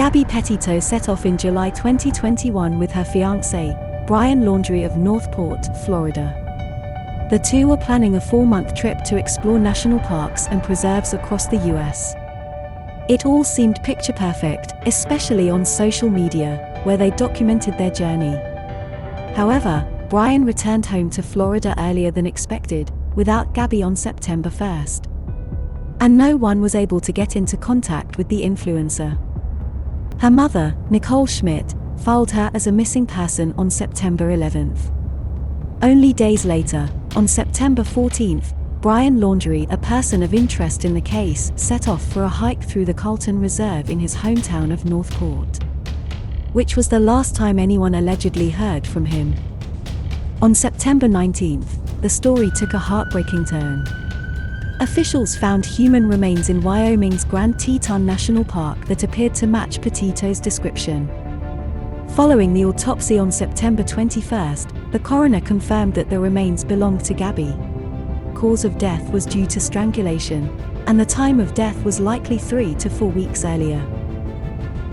Gabby Petito set off in July 2021 with her fiancé, Brian Laundrie of Northport, Florida. The two were planning a 4-month trip to explore national parks and preserves across the US. It all seemed picture perfect, especially on social media, where they documented their journey. However, Brian returned home to Florida earlier than expected, without Gabby on September 1st. And no one was able to get into contact with the influencer. Her mother, Nicole Schmidt, filed her as a missing person on September 11th. Only days later, on September 14th, Brian Laundrie, a person of interest in the case, set off for a hike through the Carlton Reserve in his hometown of Northport, which was the last time anyone allegedly heard from him. On September 19th, the story took a heartbreaking turn. Officials found human remains in Wyoming's Grand Teton National Park that appeared to match Petito's description. Following the autopsy on September 21st, the coroner confirmed that the remains belonged to Gabby. Cause of death was due to strangulation, and the time of death was likely 3 to 4 weeks earlier.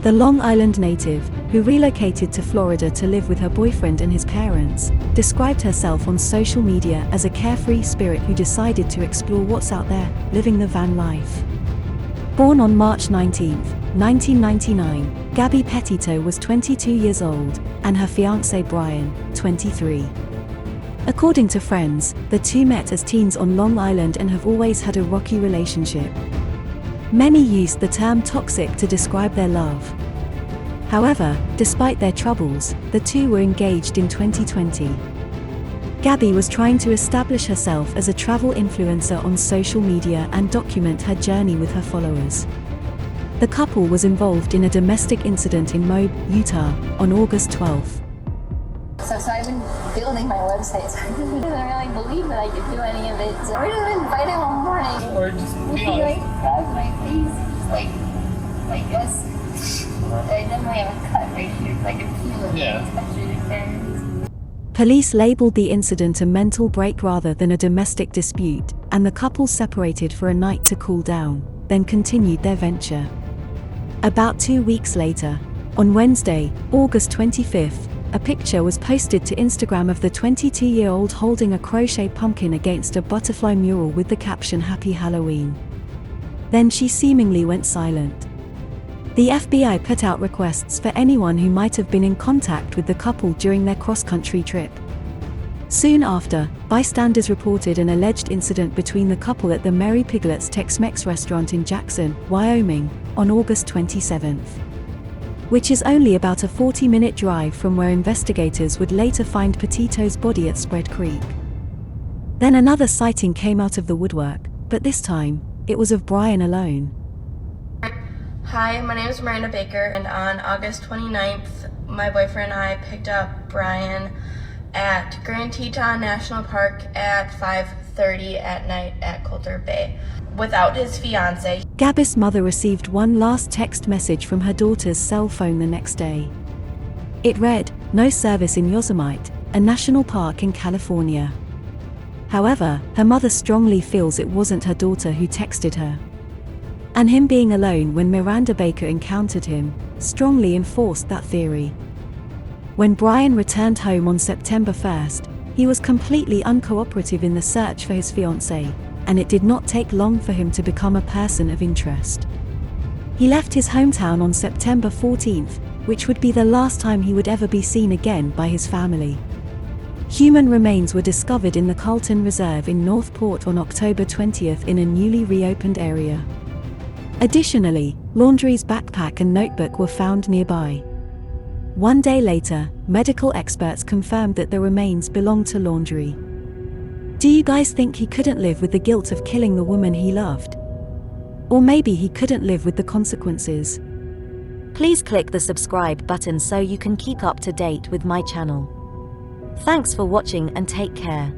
The Long Island native, who relocated to Florida to live with her boyfriend and his parents, described herself on social media as a carefree spirit who decided to explore what's out there, living the van life. Born on March 19, 1999, Gabby Petito was 22 years old, and her fiancé Brian, 23. According to friends, the two met as teens on Long Island and have always had a rocky relationship. Many used the term toxic to describe their love. However, despite their troubles, the two were engaged in 2020. Gabby was trying to establish herself as a travel influencer on social media and document her journey with her followers. The couple was involved in a domestic incident in Moab, Utah, on August 12th. So I've been building my website, so I didn't really believe that I could do any of it. So I would have invited one morning. Or just grab my face, just like this. I definitely have a cut right here, so I can feel it. Yeah. Touch it, it burns. Police labeled the incident a mental break rather than a domestic dispute, and the couple separated for a night to cool down, then continued their venture. About 2 weeks later, on Wednesday, August 25th, a picture was posted to Instagram of the 22-year-old holding a crochet pumpkin against a butterfly mural with the caption "Happy Halloween." Then she seemingly went silent. The FBI put out requests for anyone who might have been in contact with the couple during their cross-country trip. Soon after, bystanders reported an alleged incident between the couple at the Merry Piglets Tex-Mex restaurant in Jackson, Wyoming, on August 27th. Which is only about a 40-minute drive from where investigators would later find Petito's body at Spread Creek. Then another sighting came out of the woodwork, but this time, it was of Brian alone. Hi, my name is Miranda Baker, and on August 29th, my boyfriend and I picked up Brian at Grand Teton National Park at 5:30 at night at Coulter Bay, without his fiancée. Gabby's mother received one last text message from her daughter's cell phone the next day. It read, "No service in Yosemite, a national park in California." However, her mother strongly feels it wasn't her daughter who texted her. And him being alone when Miranda Baker encountered him, strongly enforced that theory. When Brian returned home on September 1st, he was completely uncooperative in the search for his fiancée, and it did not take long for him to become a person of interest. He left his hometown on September 14th, which would be the last time he would ever be seen again by his family. Human remains were discovered in the Carlton Reserve in Northport on October 20th in a newly reopened area. Additionally, Laundrie's backpack and notebook were found nearby. 1 day later, medical experts confirmed that the remains belonged to Laundrie. Do you guys think he couldn't live with the guilt of killing the woman he loved? Or maybe he couldn't live with the consequences? Please click the subscribe button so you can keep up to date with my channel. Thanks for watching and take care.